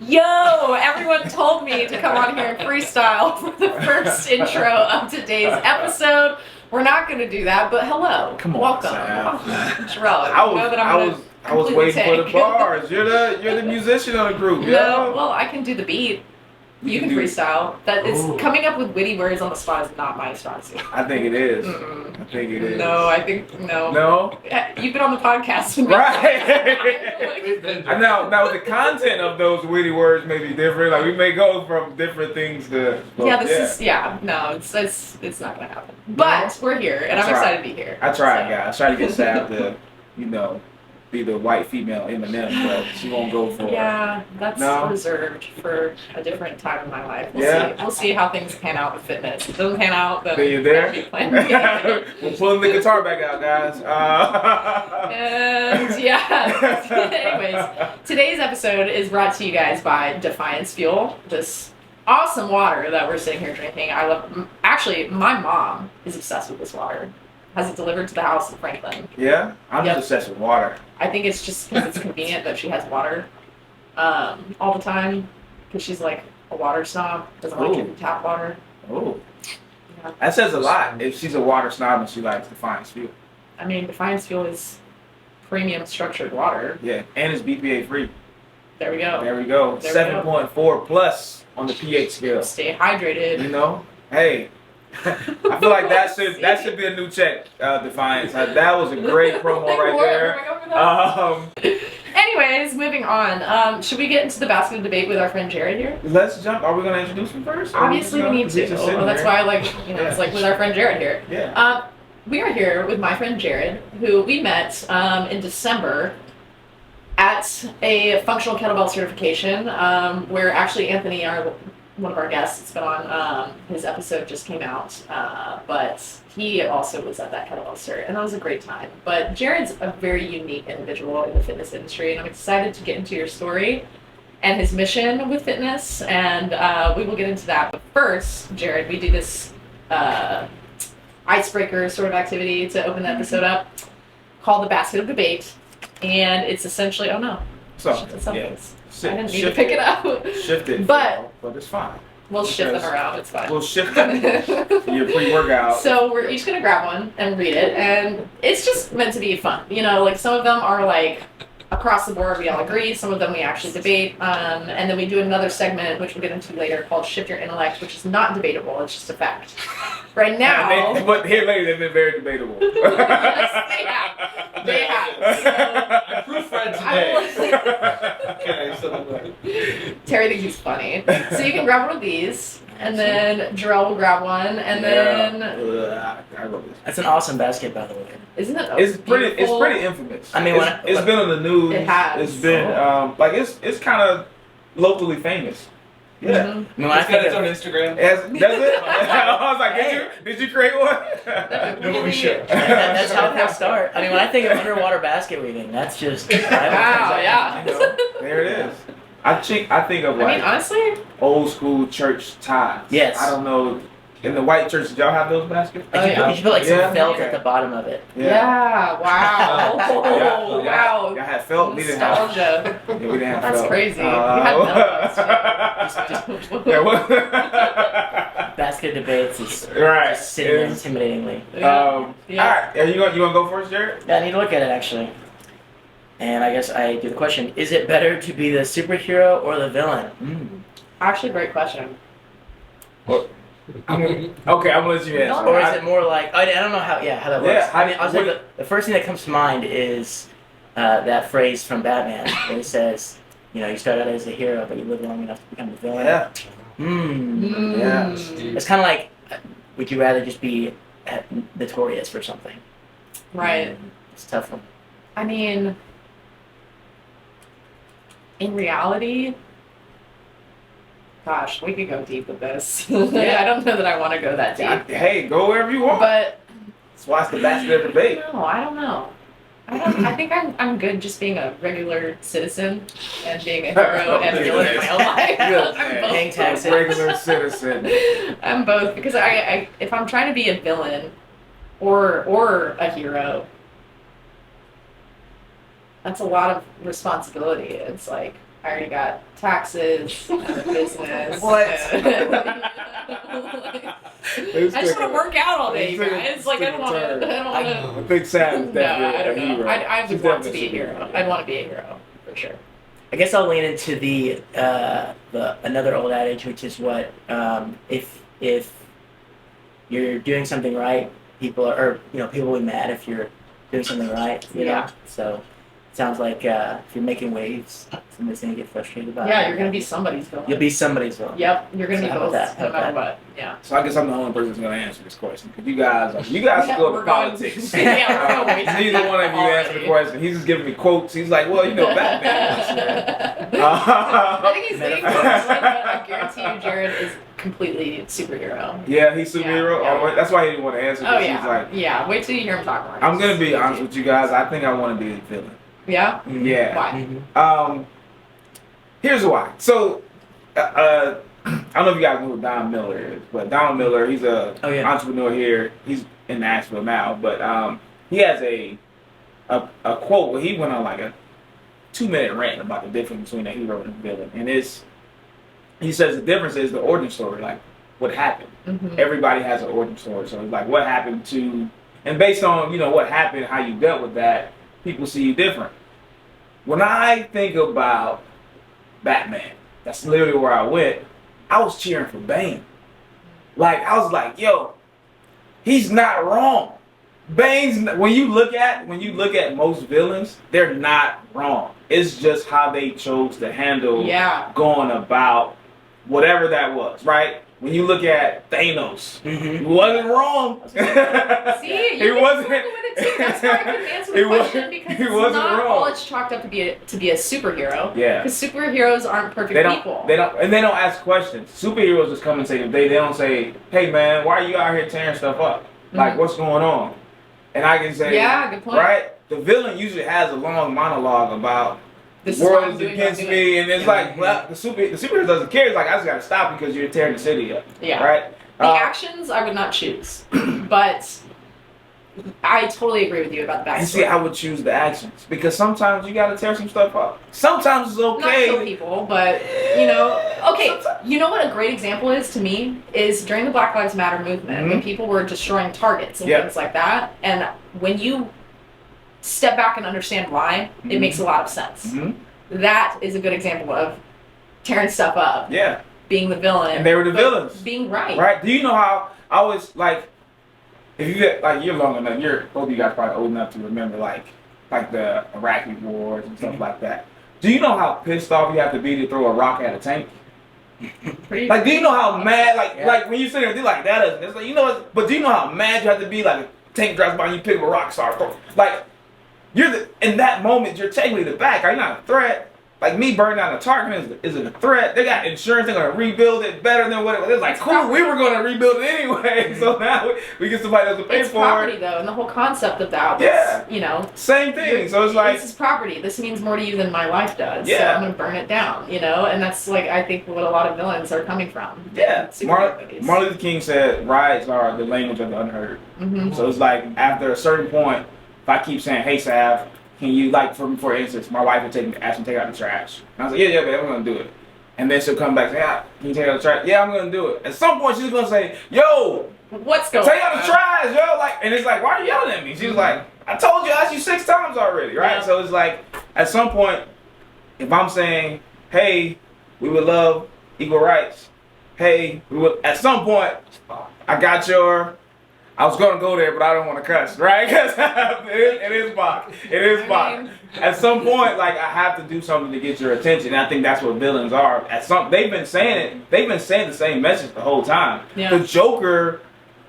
Yo, everyone told me to come on here and freestyle for the first intro of today's episode. We're not going to do that, but hello. Come on, welcome. Gerell, I was waiting for the bars. You're the musician of the group. No, well, I can do the beat. You can freestyle. That is coming up with witty words on the spot is not my strong suit. I think it is. Mm-mm. I think it is. No, I think no. No. You've been on the podcast with me. Right. now the content of those witty words may be different. Like we may go from different things to. Well, it's not gonna happen. But we're here, and I'm excited to be here. I tried, guys. I tried to get Sav to, be the white female Eminem, but she won't go for it. Yeah, that's reserved for a different time in my life. We'll see how things pan out with fitness. If it doesn't pan out, then you there? We're pulling the guitar back out, guys. And anyways, today's episode is brought to you guys by Defiance Fuel. This awesome water that we're sitting here drinking. I love. Actually, my mom is obsessed with this water. Has it delivered to the house in Franklin. Yeah? I'm just obsessed with water. I think it's just because it's convenient that she has water all the time. Because she's like a water snob. Doesn't like getting tap water. Oh. Yeah. That says a lot if she's a water snob and she likes Defiance Fuel. I mean, Defiance Fuel is premium structured water. Yeah, and it's BPA free. There we go. 7.4 plus on the pH scale. Stay hydrated. Hey. I feel like that should be a new check, Defiance. That was a great promo right there. Anyways, moving on. Should we get into the basket of debate with our friend Jared here? Let's jump. Are we going to introduce him first? Obviously, we need to. Well, that's why it's like with our friend Jared here. Yeah. We are here with my friend Jared, who we met in December at a functional kettlebell certification, where actually Anthony, one of our guests that's been on, his episode just came out, but he also was at that kettlebell cert, and that was a great time. But Jared's a very unique individual in the fitness industry, and I'm excited to get into your story and his mission with fitness, and we will get into that. But first, Jared, we do this icebreaker sort of activity to open the episode up called the Basket of Debate, and it's essentially, I didn't need to pick it up. Shift it. But it's fine. We'll shift them around. It's fine. We'll shift them. Your pre-workout. So we're each going to grab one and read it. And it's just meant to be fun. Like some of them are like across the board, we all agree. Some of them we actually debate. And then we do another segment, which we'll get into later, called Shift Your Intellect, which is not debatable. It's just a fact. Right now. But here lately, they've been very debatable. Yes, they have. So, I proofread today. Terry thinks he's funny. So you can grab one of these, and then Gerell will grab one, and then. That's an awesome basket, by the way. Isn't it? It's pretty infamous. I mean, it's been on the news. It has. It's been it's kind of locally famous. Yeah. Mm-hmm. I think it's on Instagram. Does it? I was like, did you create one? No, we should. That's how things start. I mean, when I think of underwater basket weaving, that's just wow. Yeah. There it is. I think of honestly, old school church ties. Yes. I don't know. In the white church, did y'all have those baskets? You should put some felt at the bottom of it. Yeah. Wow. Wow. Y'all had felt. We didn't have. Yeah, we didn't have That's felt. crazy. We had Basket debates is right. just sitting there intimidatingly. All right. Are you gonna go first, Jared? Yeah, I need to look at it actually. And I guess I do the question: is it better to be the superhero or the villain? Actually, great question. Well, I'm gonna let you answer. Or is it more like I don't know how that works. Yeah, I mean, I'll say the first thing that comes to mind is that phrase from Batman where it says, you start out as a hero, but you live long enough to become the villain. Yeah. Yeah. It's kind of like, would you rather just be notorious for something? Right. It's a tough one. I mean, in reality, gosh, we could go deep with this. I don't know that I want to go that deep. Hey, go wherever you want. But that's why it's the basket of debate. No, I don't know. I think I'm good just being a regular citizen and being a hero and villain in my own life. I'm both. Paying taxes. Regular citizen. I'm both because I if I'm trying to be a villain or a hero, that's a lot of responsibility. It's like I already got taxes, business. What? I just want to work out all day, you guys. Like, I don't want to. I think Sav is No, definitely I don't a know. hero. I She's would want to definitely be a hero. I'd want to be a hero, for sure. I guess I'll lean into the another old adage, which is what if you're doing something right, people will be mad if you're doing something right. You know? So it sounds like if you're making waves, somebody's gonna get frustrated about it. Yeah, you're gonna be somebody's villain. You'll be somebody's villain. Yep, you're gonna So be how about both, that? How no about matter that? what. Yeah. So I guess I'm the only person who's going to answer this question because you guys Yeah, should go we're to going- politics. Yeah, we're going way too Neither one of you answered the already. question. He's just giving me quotes. He's like, well, Batman. I think he's being I guarantee you, Jared is completely superhero. Yeah, he's superhero. Yeah. Oh, that's why he didn't want to answer. Oh He's yeah, like, yeah. Wait till you hear him talk more. I'm gonna be honest with you guys. I think I want to be a villain. Yeah. Yeah. Why? Mhm. Here's why. So, I don't know if you guys know who Don Miller is, but Don Miller, he's a entrepreneur here. He's in Nashville now, but he has a quote where he went on like a 2-minute rant about the difference between a hero and a villain, and he says the difference is the origin story, like what happened. Mm-hmm. Everybody has an origin story, so it's like what happened to, and based on what happened, how you dealt with that, people see you different. When I think about Batman, that's literally where I went. I was cheering for Bane. Like I was like, yo, he's not wrong. Bane's when you look at most villains, they're not wrong. It's just how they chose to handle going about whatever that was, right? When you look at Thanos, he wasn't wrong. See, he wasn't. With it too. That's why I couldn't answer the He question wasn't- because he it's wasn't not wrong. all it's chalked up to be a superhero. Yeah. Because superheroes aren't perfect people. They don't ask questions. Superheroes just come and say they don't say, hey man, why are you out here tearing stuff up? Like what's going on? And I can say, yeah, good point. right? The villain usually has a long monologue about This the is what world I'm is doing, against I'm doing. me, and it's like, well, the superhero doesn't care. It's like I just gotta stop because you're tearing the city up. Yeah. Right. The actions I would not choose, but I totally agree with you about the And backstory. see, I would choose the actions because sometimes you gotta tear some stuff up. Sometimes it's Not okay. kill people, but okay. You know what a great example is to me is during the Black Lives Matter movement when people were destroying targets and things like that, and when you step back and understand why, it makes a lot of sense. That is a good example of tearing stuff up. Yeah. Being the villain. And they were the but villains. Being right. Right? Do you know how I was like, if you get like you're long enough, both of you guys probably old enough to remember like the Iraqi wars and stuff like that. Do you know how pissed off you have to be to throw a rock at a tank? Pretty Like, do you know how mad like when you sit there and do like that? It's like but do you know how mad you have to be like a tank drives by and you pick up a rock, start throwing like in that moment you're technically the bad guy. You're not a threat. Like me burning down a target isn't a threat. They got insurance. They're gonna rebuild it better than what it was. It's like cool. We were gonna rebuild it anyway. So now we get somebody else to pay It's for property it. though, and the whole concept of that was, Yeah. Same thing. So it's like this is property. This means more to you than my life does. Yeah. So I'm gonna burn it down, and that's like I think what a lot of villains are coming from. yeah. Superhero movies. Martin Luther King said riots are the language of the unheard. Mhm. So it's like after a certain point, if I keep saying, "Hey Sav, can you like for instance, my wife would ask me to take out the trash," and I was like, "Yeah, babe, I'm gonna do it." And then she'll come back and say, "Yeah, can you take out the trash?" "Yeah, I'm gonna do it." At some point, she's gonna say, "Yo, What's going take out on? the trash, yo!" Like, and it's like, "Why are you yelling at me?" She's like, "I told you, I asked you 6 times already, right?" Yeah. So it's like, at some point, if I'm saying, "Hey, we would love equal rights," "Hey, we would," at some point, I got your. I was gonna go there, but I don't want to cuss, right? Because it is Bach. It is Bach. At some point, like I have to do something to get your attention. And I think that's what villains are. They've been saying it. They've been saying the same message the whole time. Yeah. The Joker,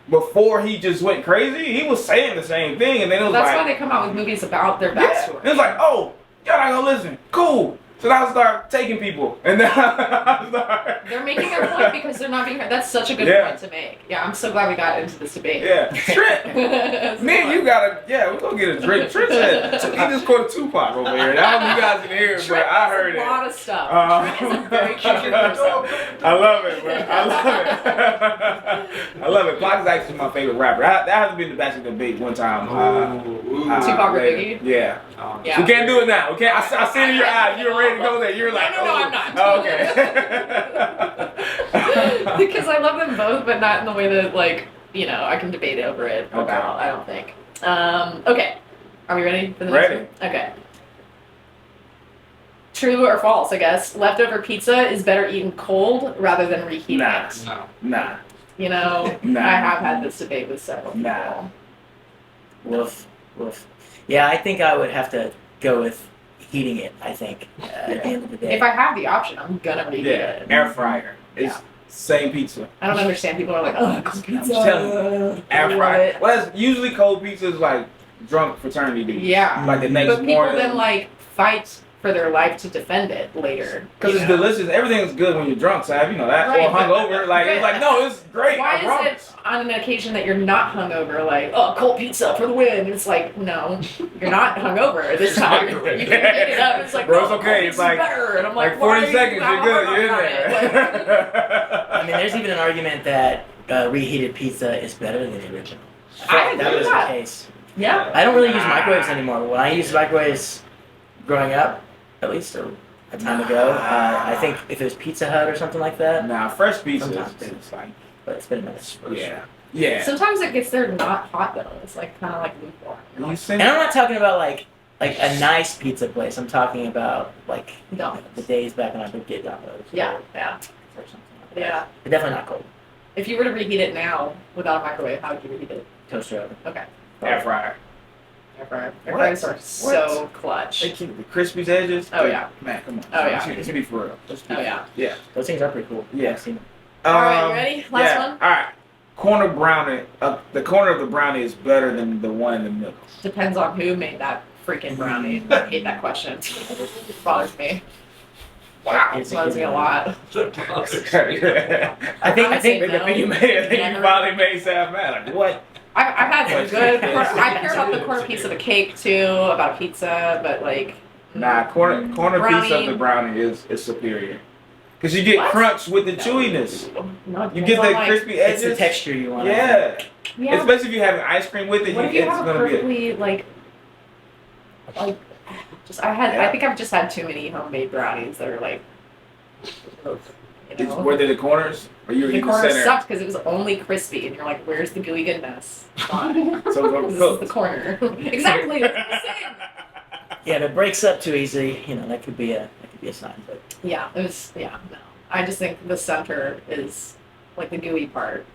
before he just went crazy, he was saying the same thing, and then it was That's like, why they come out with movies about their yeah. backstory. And it's like, oh, y'all not gonna listen? Cool. So now I start taking people, and then I start. They're making their point because they're not being heard. That's such a good point to make. Yeah, I'm so glad we got into this debate. Yeah, Trent. Me and you gotta, we're gonna get a drink. Trent said, he just quoted Tupac over here. And I don't know if you guys can hear it, but I heard a it. lot of stuff. Trent is a very cute person. I love it, man. I love it. I love it. Pac is actually my favorite rapper. That hasn't been the best debate one time. Tupac or Biggie? Yeah. Yeah. We can't do it now. Okay, I see it in your eyes. You're ready. ready to go there. You're like, No, I'm not. Oh, okay. Because I love them both, but not in the way that, like, you know, I can debate over it Okay. about, I don't think. Okay. Are we ready for the next Ready. one? Okay. True or false, I guess. Leftover pizza is better eaten cold rather than reheating Nah. it. No. Nah. You know, Nah. I have had this debate with several people. Nah. Woof, woof. Yeah, I think I would have to go with heating it. I think at the end of the day. If I have the option, I'm gonna reheat Yeah. it. Air fryer. It's same pizza. I don't understand. People are like, oh, cold pizza. I'm telling Air fryer. Well, that's usually cold pizza is like drunk fraternity dudes. Yeah. Like the next But people morning. then like fight for their life to defend it later. Because you it's know? delicious. Everything's good when you're drunk, Sav. You know that. Right, Or hungover. Like, it's like, no, it's great. Why I is promise. it on an occasion that you're not hungover, like, oh, cold pizza for the win? It's like, no, you're not hungover this time. You can heat it up. It's like, Bro, it's oh, okay. cold It's pizza's like- better. And I'm Like like, 40 why seconds, are you you're good. You're in on it? Like, there. I mean, there's even an argument that reheated pizza is better than the original. I agree that with was that. the case. yeah. I don't really use microwaves anymore. When I used microwaves growing up, at least a time ago, I think if it was Pizza Hut or something like that, Nah, fresh pizza Sometimes. is like, but it's been a minute. yeah. Yeah. Sometimes it gets there not hot though. It's like kind of like lukewarm. You're You like, seen And I'm not talking about like a nice pizza place. I'm talking about like Domino's. the days back when I would get Domino's. Yeah, or yeah, something like that. yeah. But definitely not cold. If you were to reheat it now without a microwave, how would you reheat it? Toaster oven. Okay. Air fryer. Air fryer. Air What? fryers are so clutch. They keep the crispy edges. Oh, yeah. Man, come on. Oh, yeah. Let's be for real. Let's be Oh, yeah. Yeah. Those things are pretty cool. Yeah. I've seen them. All right, you ready? Last yeah. one? All right. Corner brownie. The corner of the brownie is better than the one in the middle. Depends on who made that freaking brownie. I hate that question. It bothers me. Wow, it bothers me a lot. I think I think They no. think you made it. You Never. finally made Sav mad. Like, what? I've had some good. I care about the corner piece of a cake too, about pizza, but like. Nah, corner piece of Brownie. the brownie is superior. Because you get What? crunch with the chewiness. No, it You depends get on, the like- crispy it's the edges. texture you want. Yeah. Yeah. Especially if you have ice cream with it, What if you it's have a gonna be. perfectly like just I think I've just had too many homemade brownies that are like. You know? Were they the corners? Or you were The in the corner center? sucked because it was only crispy, and you're like, "Where's the gooey goodness?" Fine. So This is the corner. Exactly. That's what I'm saying. Yeah, if it breaks up too easy, that could be a sign. But Yeah, it was. Yeah, no. I just think the center is like the gooey part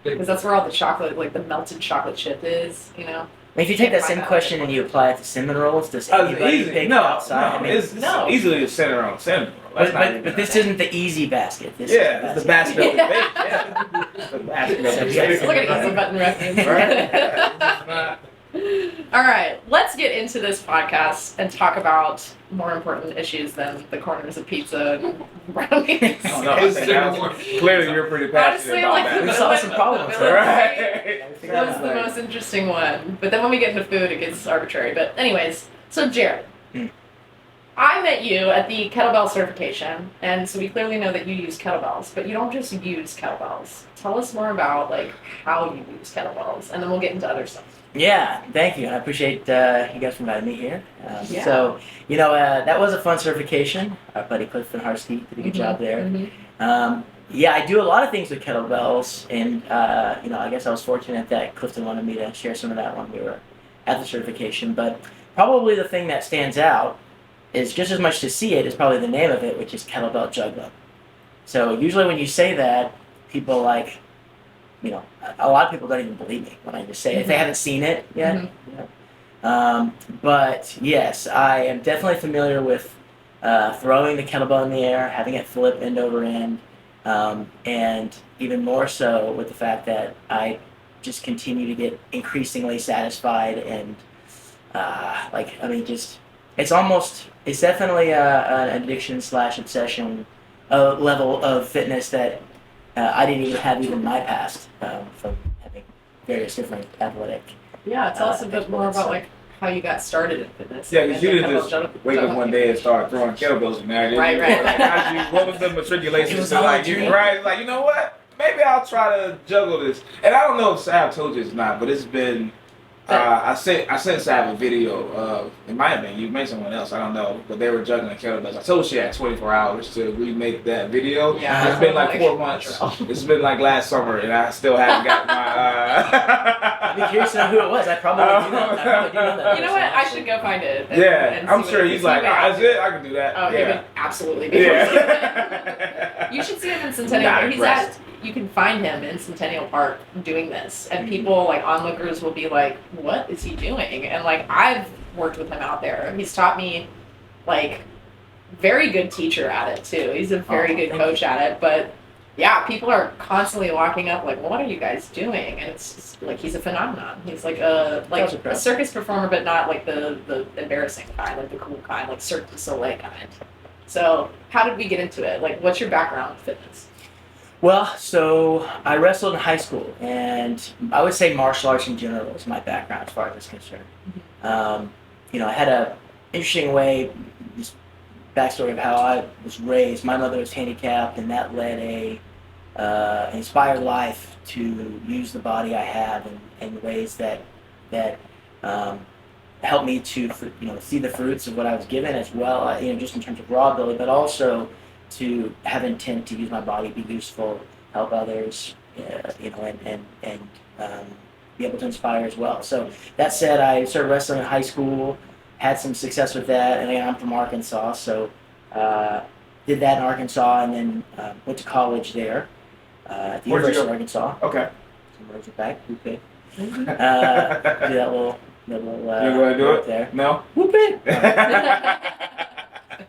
because that's where all the chocolate, like the melted chocolate chip, is. You know. if you take that same Find out. question and you apply it to cinnamon rolls, does Oh, it's anybody easy. pick No, outside? no, I mean, it's No. easily the center on center. but this isn't the easy basket. This Yeah, is it's the basket of the Yeah. bake. Yeah. It's the basket of the Yeah. bake. Look at easy button reference. Right. All right, let's get into this podcast and talk about more important issues than the corners of pizza and brownies. Oh, no, I think that's- clearly you're pretty passionate Honestly, about like that. We saw some problems, Right. That was the most interesting one. But then when we get into food, it gets arbitrary. But anyways, so Jared, I met you at the kettlebell certification, and so we clearly know that you use kettlebells, but you don't just use kettlebells. Tell us more about like how you use kettlebells, and then we'll get into other stuff. Yeah, thank you. And I appreciate you guys for inviting me here. Yeah. So, that was a fun certification. Our buddy Clifton Harsky did a good job there. Yeah, I do a lot of things with kettlebells, and I guess I was fortunate that Clifton wanted me to share some of that when we were at the certification. But probably the thing that stands out is just as much to see it is probably the name of it, which is kettlebell juggling. So usually when you say that, people a lot of people don't even believe me when I just say it if they haven't seen it yet. But yes, I am definitely familiar with throwing the kettlebell in the air, having it flip end over end. And even more so with the fact that I just continue to get increasingly satisfied and it's definitely an addiction / obsession level of fitness that I didn't even have even in my past from having various different athletic. Yeah, tell us a bit more about like how you got started in fitness. Yeah, because you And didn't kettlebell just juggling. wake up one day and start throwing kettlebells in there. Right. Like, what was the matriculation? It was to all like, a dream. right? Like, you know what? Maybe I'll try to juggle this. And I don't know if Sav told you it's not, but it's been I sent Sav a video of, it might have been you, maybe someone else, I don't know, but they were juggling kettlebells. I told she had 24 hours to remake that video. Yeah, it's been like 4 months. It's been like last summer, and I still haven't got my. I'd be curious to know who it was. I probably do know that. You know what? I should go find it. And, Yeah, and I'm see sure what- he's see like, what that's it, I can do that. Oh, he yeah. would absolutely be. Yeah. You should see him in Centennial. Not He's at. impressed. You can find him in Centennial Park doing this, and people like onlookers will be like, "What is he doing?" And like I've worked with him out there. He's taught me, like, very good teacher at it too. He's a very good coach at it. But yeah, people are constantly walking up like, "What are you guys doing?" And it's just, like he's a phenomenon. He's like a circus performer, but not like the embarrassing kind, like the cool kind, like Cirque du Soleil kind. So how did we get into it? Like, what's your background with fitness? Well, so I wrestled in high school, and I would say martial arts in general is my background as far as it's concerned. I had a interesting way, this backstory of how I was raised. My mother was handicapped, and that led an inspired life to use the body I have in ways that helped me to see the fruits of what I was given as well. Just in terms of raw ability, but also to have intent to use my body, be useful, help others, and be able to inspire as well. So that said, I started wrestling in high school, had some success with that, and again, I'm from Arkansas, so did that in Arkansas, and then went to college there at the University of Arkansas. Okay. Some roads are back. Whoop it. Do that little. You want to do it? There. No. Whoop it.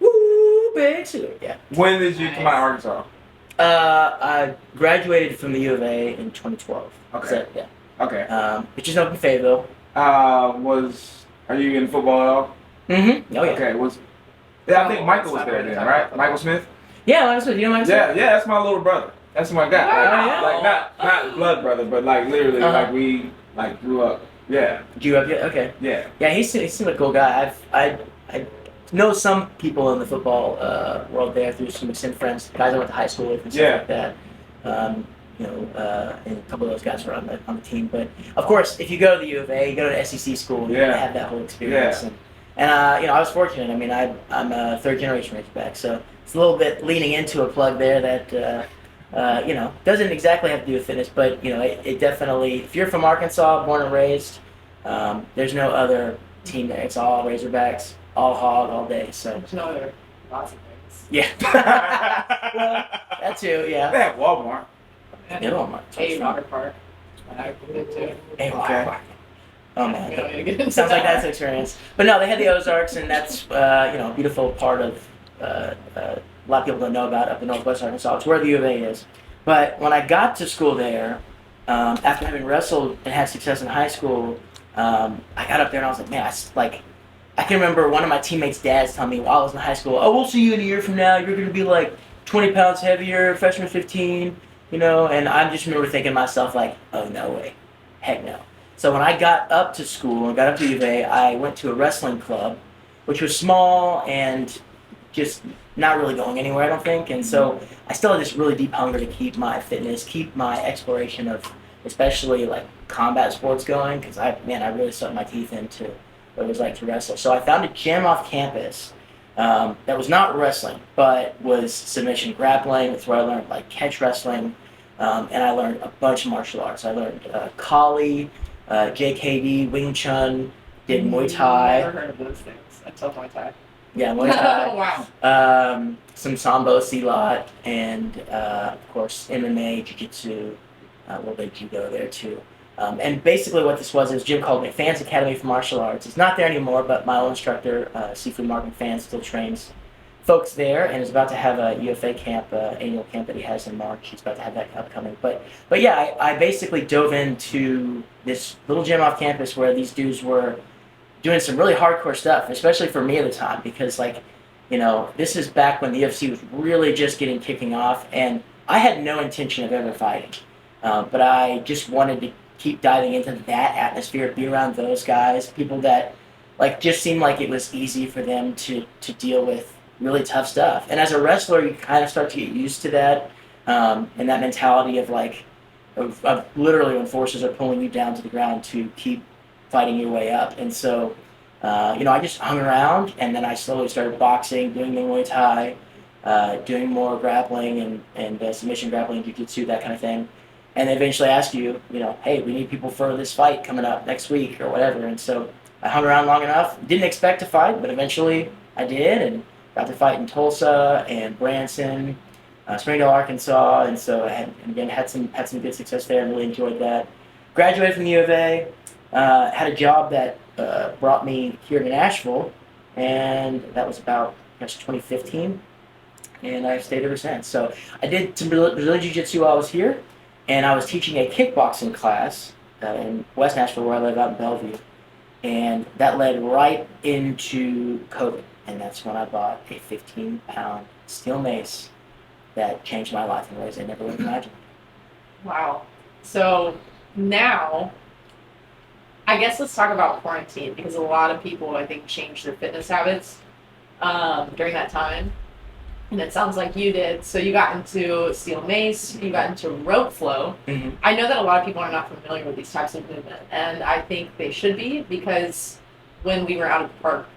Woo, big. Yeah. When did you come out of Arkansas? I graduated from the U of A in 2012. Okay. So, yeah. Okay. Which is up in Fayetteville. Are you in football at all? Mm-hmm. Oh, yeah. Okay. I think Michael was there then, right? Michael Smith? Yeah, Michael Smith. You know Michael Smith? Yeah, that's my little brother. That's my guy. Wow. Like not blood brother, but like literally like we like grew up. Yeah. Grew up yet? Okay. Yeah. Yeah, he seemed like a cool guy. I know some people in the football world there through some extended friends, guys I went to high school with and stuff like that. And a couple of those guys were on the team. But of course, if you go to the U of A, you go to an SEC school, you have that whole experience. Yeah. And I was fortunate. I mean, I'm a third generation Razorback, so it's a little bit leaning into a plug there that doesn't exactly have to do with fitness, but it definitely. If you're from Arkansas, born and raised, there's no other team there. It's all Razorbacks, all hog, all day. So There's no other lots of things. yeah. Well, that too. Yeah. They have Walmart. Yeah, Walmart. A water park. I did too. Okay. Oh man. We don't need to get into Sounds like that. that's an experience. But no, they had the Ozarks, and that's a beautiful part of a lot of people don't know about up in Northwest Arkansas. It's where the U of A is. But when I got to school there, after having wrestled and had success in high school, I got up there and I was like, man, I can remember one of my teammates' dads telling me while I was in high school, oh, we'll see you in a year from now. You're going to be like 20 pounds heavier, freshman 15, and I just remember thinking to myself like, oh, no way. Heck no. So when I got up to school and got up to U of A, I went to a wrestling club, which was small and just not really going anywhere, I don't think. And so I still had this really deep hunger to keep my fitness, keep my exploration of especially like combat sports going, because I really sunk my teeth into what it was like to wrestle. So I found a gym off campus that was not wrestling, but was submission grappling. That's where I learned like catch wrestling, and I learned a bunch of martial arts. I learned Kali, JKD, Wing Chun, did Muay Thai. Never heard of those things until Muay Thai. Yeah, Muay Thai. Wow. Some Sambo, Silat, and of course MMA, Jiu-Jitsu, a little bit of Judo there too. And basically what this was is Jim called it Fans Academy for Martial Arts. It's not there anymore, but my old instructor, Seafood Mark McFan, still trains folks there and is about to have a UFA camp, annual camp that he has in March. He's about to have that upcoming. But yeah, I basically dove into this little gym off campus where these dudes were doing some really hardcore stuff, especially for me at the time, because this is back when the UFC was really just kicking off, and I had no intention of ever fighting. But I just wanted to keep diving into that atmosphere, be around those guys, people that just seemed like it was easy for them to deal with really tough stuff. And as a wrestler, you kind of start to get used to that, and that mentality of literally when forces are pulling you down to the ground to keep fighting your way up. And so, I just hung around, and then I slowly started boxing, doing Muay Thai, doing more grappling and submission grappling, jiu-jitsu, that kind of thing. And eventually asked you, hey, we need people for this fight coming up next week or whatever. And so I hung around long enough. Didn't expect to fight, but eventually I did, and got to fight in Tulsa and Branson, Springdale, Arkansas. And so I had some good success there and really enjoyed that. Graduated from the U of A, had a job that brought me here to Nashville, and that was about 2015. And I've stayed ever since. So I did some Brazilian Jiu-Jitsu while I was here, and I was teaching a kickboxing class in West Nashville, where I live, out in Bellevue. And that led right into COVID. And that's when I bought a 15-pound steel mace that changed my life in ways I never would have imagined. Wow. So now, I guess let's talk about quarantine, because a lot of people, I think, changed their fitness habits during that time. And it sounds like you did. So you got into steel mace, you got into rope flow. Mm-hmm. I know that a lot of people are not familiar with these types of movement, and I think they should be, because when we were out at the park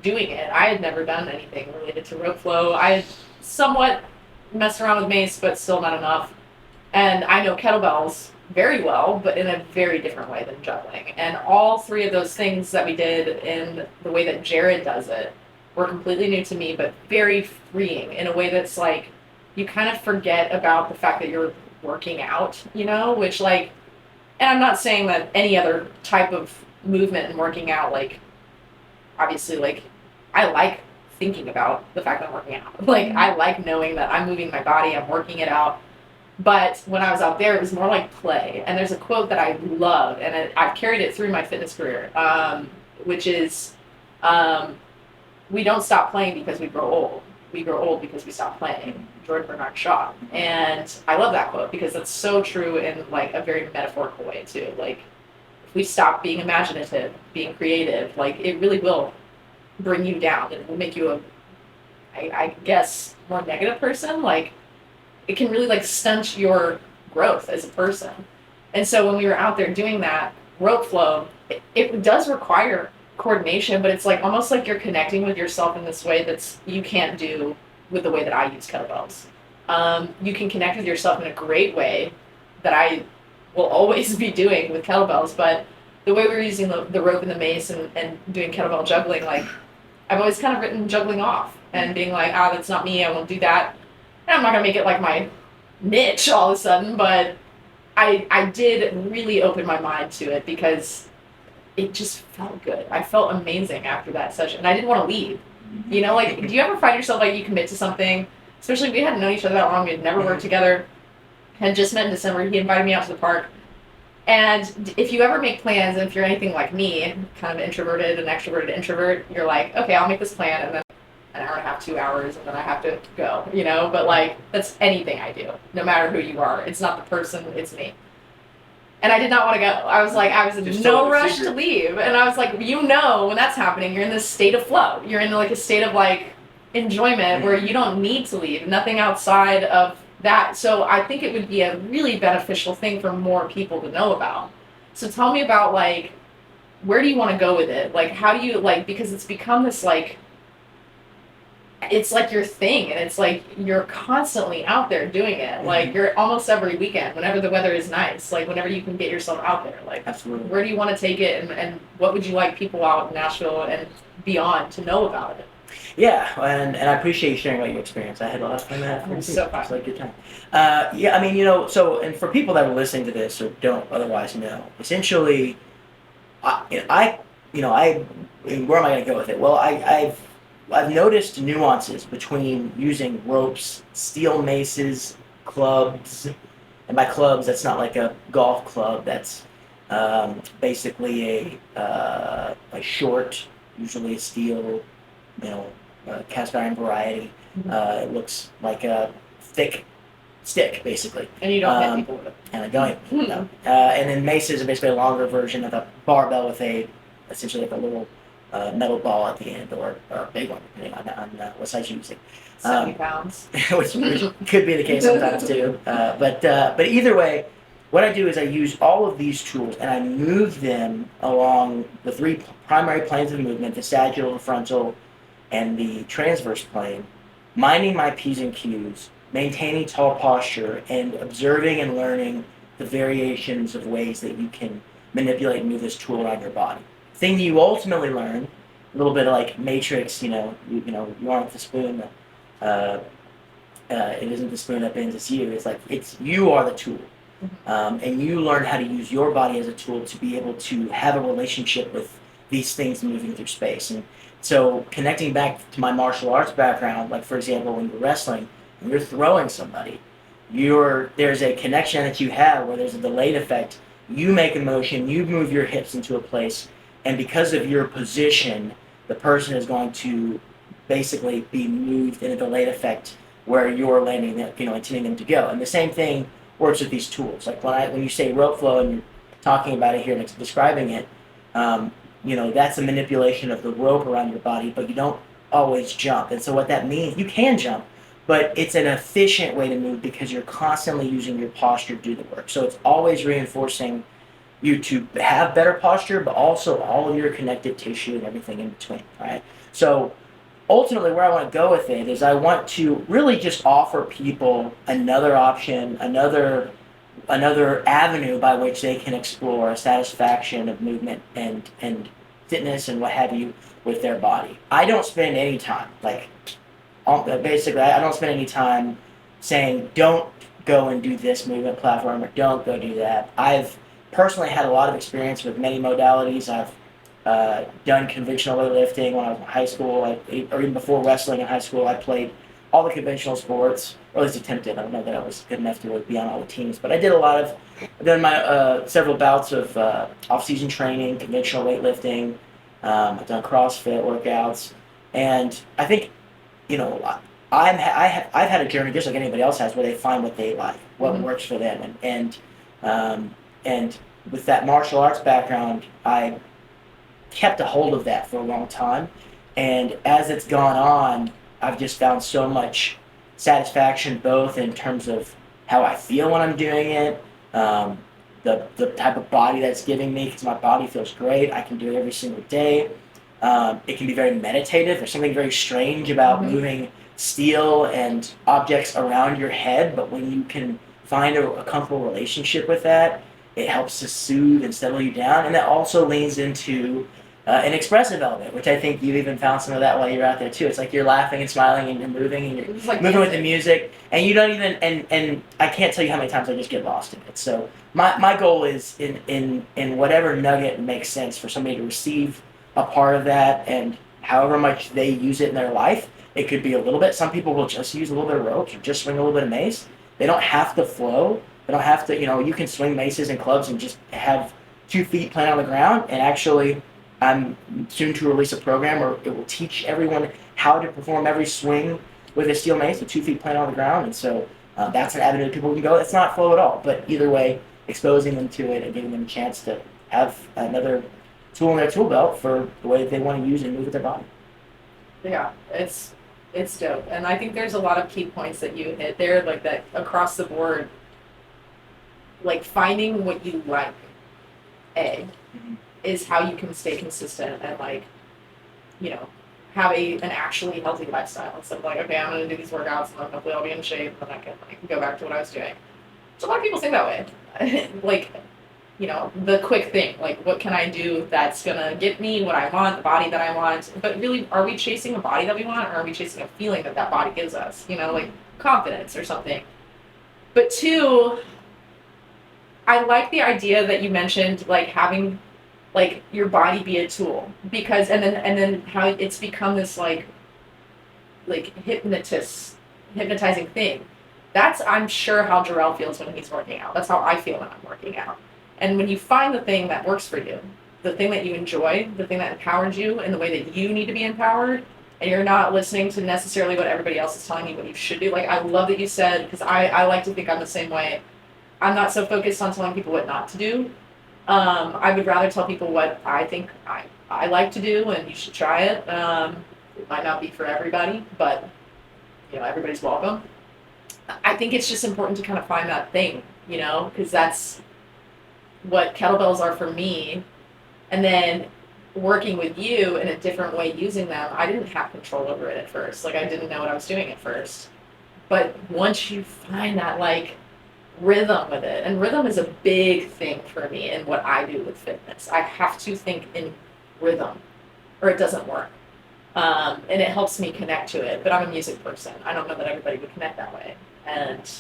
doing it, I had never done anything related to rope flow. I had somewhat messed around with mace, but still not enough. And I know kettlebells very well, but in a very different way than juggling. And all three of those things that we did in the way that Jared does it were completely new to me, but very freeing in a way that's like, you kind of forget about the fact that you're working out, which and I'm not saying that any other type of movement and working out, obviously, I like thinking about the fact that I'm working out. I like knowing that I'm moving my body, I'm working it out. But when I was out there, it was more like play. And there's a quote that I love, and I've carried it through my fitness career, which is, we don't stop playing because we grow old. We grow old because we stop playing. George Bernard Shaw. And I love that quote because it's so true in a very metaphorical way too. If we stop being imaginative, being creative, it really will bring you down. It will make you I guess, more negative person. It can really stunt your growth as a person. And so when we were out there doing that rope flow, it does require coordination, but it's almost like you're connecting with yourself in this way that's you can't do with the way that I use kettlebells. You can connect with yourself in a great way that I will always be doing with kettlebells, but the way we're using the rope and the mace and doing kettlebell juggling, I've always kind of written juggling off and being that's not me, I won't do that. And I'm not gonna make it my niche all of a sudden, but I did really open my mind to it because it just felt good. I felt amazing after that session. And I didn't want to leave. Do you ever find yourself you commit to something, especially we hadn't known each other that long, we had never worked together, had just met in December, he invited me out to the park. And if you ever make plans, and if you're anything like me, kind of introverted and extroverted introvert, you're okay, I'll make this plan, and then an hour and a half, 2 hours, and then I have to go, but that's anything I do, no matter who you are. It's not the person, it's me. And I did not want to go. I was in no rush to leave. And I was when that's happening, you're in this state of flow. You're in a state of enjoyment where you don't need to leave. Nothing outside of that. So I think it would be a really beneficial thing for more people to know about. So tell me about where do you want to go with it? How do you because it's become this it's your thing, and it's you're constantly out there doing it. You're almost every weekend, whenever the weather is nice, whenever you can get yourself out there. Absolutely. Where do you want to take it, and what would you like people out in Nashville and beyond to know about it? Yeah, and I appreciate you sharing about your experience. I had a lot of fun with that. It was so fun. It was a good time. And for people that are listening to this or don't otherwise know, essentially, where am I going to go with it? Well, I've noticed nuances between using ropes, steel maces, clubs, and by clubs, that's not a golf club. That's basically a short, usually a steel, cast iron variety. It looks like a thick stick, basically. And you don't hit people with it. And I don't. No. And then maces are basically a longer version of a barbell with essentially a little metal ball at the end, or a big one, depending on what size you're using. 70 pounds. which could be the case sometimes too. But either way, what I do is I use all of these tools and I move them along the 3 primary planes of movement, the sagittal, the frontal, and the transverse plane, minding my P's and Q's, maintaining tall posture, and observing and learning the variations of ways that you can manipulate and move this tool around your body. The thing you ultimately learn, a little bit like Matrix, you aren't the spoon. It isn't the spoon that bends, it's you. It's like you are the tool. And you learn how to use your body as a tool to be able to have a relationship with these things moving through space. And so connecting back to my martial arts background, like for example, when you're wrestling, when you're throwing somebody, there's a connection that you have where there's a delayed effect. You make a motion, you move your hips into a place, and because of your position, the person is going to basically be moved in a delayed effect where you're landing, intending them to go. And the same thing works with these tools. Like when you say rope flow and you're talking about it here and describing it, that's a manipulation of the rope around your body, but you don't always jump. And so what that means, you can jump, but it's an efficient way to move because you're constantly using your posture to do the work. So it's always reinforcing you to have better posture, but also all of your connective tissue and everything in between, right? So ultimately where I want to go with it is I want to really just offer people another option, another avenue by which they can explore a satisfaction of movement and fitness and what have you with their body. I don't spend any time, basically I don't spend any time saying don't go and do this movement platform or don't go do that. I've personally had a lot of experience with many modalities. I've done conventional weightlifting when I was in high school, or even before wrestling in high school. I played all the conventional sports, or at least attempted. I don't know that I was good enough to be on all the teams, but I did I've done my several bouts of off-season training, conventional weightlifting. I've done CrossFit workouts, and I think, I've had a journey just like anybody else has, where they find what they like, what works for them, and with that martial arts background, I kept a hold of that for a long time, and as it's gone on, I've just found so much satisfaction, both in terms of how I feel when I'm doing it, the type of body that's giving me, because my body feels great. I can do it every single day. It can be very meditative. There's something very strange about moving steel and objects around your head, but when you can find a comfortable relationship with that, it helps to soothe and settle you down, and that also leans into an expressive element, which I think you even found some of that while you're out there too. It's like you're laughing and smiling and you're moving and you're like moving with the music, and you don't even and I can't tell you how many times I just get lost in it. So my goal is in whatever nugget makes sense for somebody to receive a part of that, and however much they use it in their life. It could be a little bit. Some people will just use a little bit of ropes or just swing a little bit of mace. They don't have to flow. They don't have to, you can swing maces and clubs and just have 2 feet planted on the ground. And actually, I'm soon to release a program where it will teach everyone how to perform every swing with a steel mace with 2 feet planted on the ground. And so that's an avenue that people can go. It's not flow at all, but either way, exposing them to it and giving them a chance to have another tool in their tool belt for the way that they want to use and move with their body. Yeah, it's dope. And I think there's a lot of key points that you hit there, like that across the board, like finding what you like, is how you can stay consistent and have an actually healthy lifestyle instead of okay, I'm going to do these workouts and then hopefully I'll be in shape and then I can go back to what I was doing. So a lot of people think that way. The quick thing, what can I do that's going to get me what I want, the body that I want? But really, are we chasing a body that we want, or are we chasing a feeling that body gives us? Confidence or something. But 2, I like the idea that you mentioned, having your body be a tool, because and then how it's become this hypnotizing thing. That's, I'm sure, how Gerell feels when he's working out. That's how I feel when I'm working out. And when you find the thing that works for you, the thing that you enjoy, the thing that empowers you in the way that you need to be empowered, and you're not listening to necessarily what everybody else is telling you what you should do. I love that you said, because I like to think I'm the same way. I'm not so focused on telling people what not to do. I would rather tell people what I think I like to do, and you should try it. It might not be for everybody, but everybody's welcome. I think it's just important to kind of find that thing you know, because that's what kettlebells are for me. And then working with you in a different way using them, I didn't have control over it at first. Like I didn't know what I was doing at first. But once you find that like rhythm with it, and rhythm is a big thing for me in what I do with fitness. I have to think in rhythm or it doesn't work. And it helps me connect to it. But I'm a music person. I don't know that everybody would connect that way. And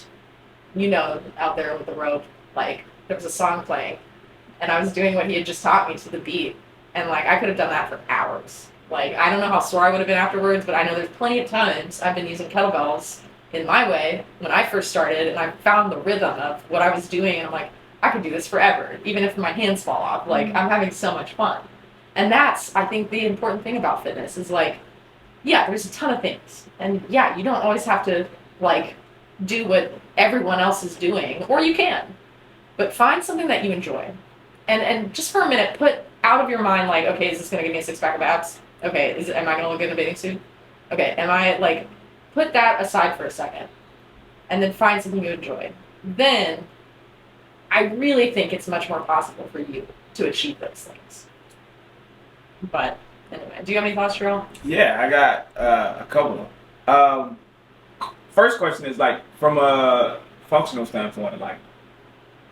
you know, out there with the rope, like there was a song playing and I was doing what he had just taught me to the beat. And like I could have done that for hours. Like I don't know how sore I would have been afterwards, but I know there's plenty of times I've been using kettlebells in my way when I first started and I found the rhythm of what I was doing and I'm like, I could do this forever, even if my hands fall off. Like I'm having so much fun. And that's, I think, the important thing about fitness is like, yeah, there's a ton of things. And yeah, you don't always have to like do what everyone else is doing, or you can. But find something that you enjoy. And just for a minute, put out of your mind like, okay, is this gonna give me a 6-pack of abs? Okay, am I gonna look good in a bathing suit? Okay, am I like, put that aside for a second. And then find something you enjoy. Then I really think it's much more possible for you to achieve those things. But anyway, do you have any thoughts, Gerell? Yeah, I got a couple. First question is like from a functional standpoint, like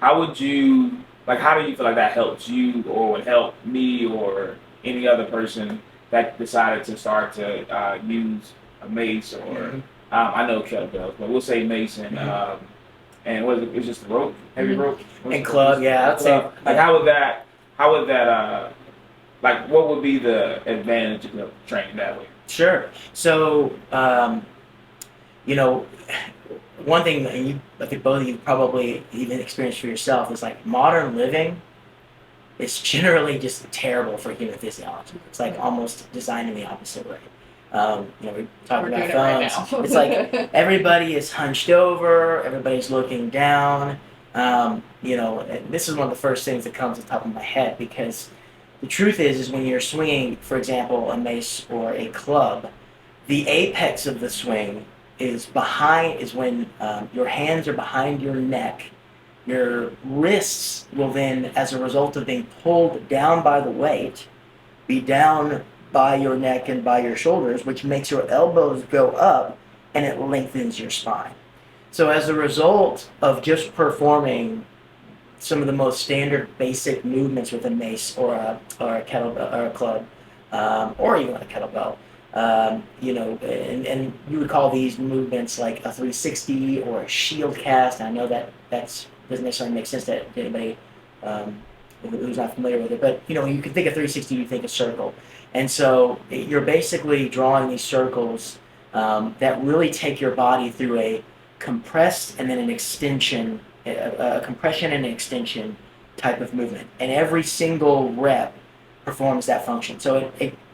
how do you feel like that helps you or would help me or any other person that decided to start to use a mace or I know kettlebells, but we'll say mace and what is it? It's just a rope, heavy rope, And club, yeah, I'd say. Like how would that like what would be the advantage of training that way? Sure. So, you know, one thing that I think both of you probably even experienced for yourself is like modern living is generally just terrible for human physiology. It's like almost designed in the opposite way. You know, we're talking about phones. Right it's like everybody is hunched over, everybody's looking down. You know, and this is one of the first things that comes to the top of my head because the truth is when you're swinging, for example, a mace or a club, the apex of the swing is when your hands are behind your neck. Your wrists will then, as a result of being pulled down by the weight, be down by your neck and by your shoulders, which makes your elbows go up and it lengthens your spine. So as a result of just performing some of the most standard basic movements with a mace or a kettlebell or a club, or even a kettlebell, you know, and you would call these movements like a 360 or a shield cast. And I know that doesn't necessarily make sense to anybody who's not familiar with it, but you know, you can think of 360, you think of circle. And so you're basically drawing these circles that really take your body through a compressed and then an extension, a compression and an extension type of movement. And every single rep performs that function. So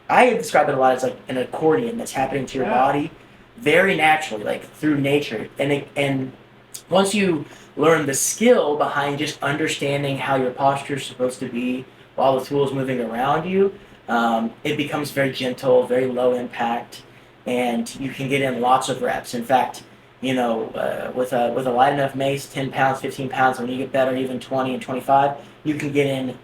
I describe it a lot as like an accordion that's happening to your body very naturally, like through nature. And once you learn the skill behind just understanding how your posture is supposed to be while the tool is moving around you, it becomes very gentle, very low impact, and you can get in lots of reps. In fact, you know, with a light enough mace, 10 pounds, 15 pounds, when you get better, even 20 and 25, you can get in,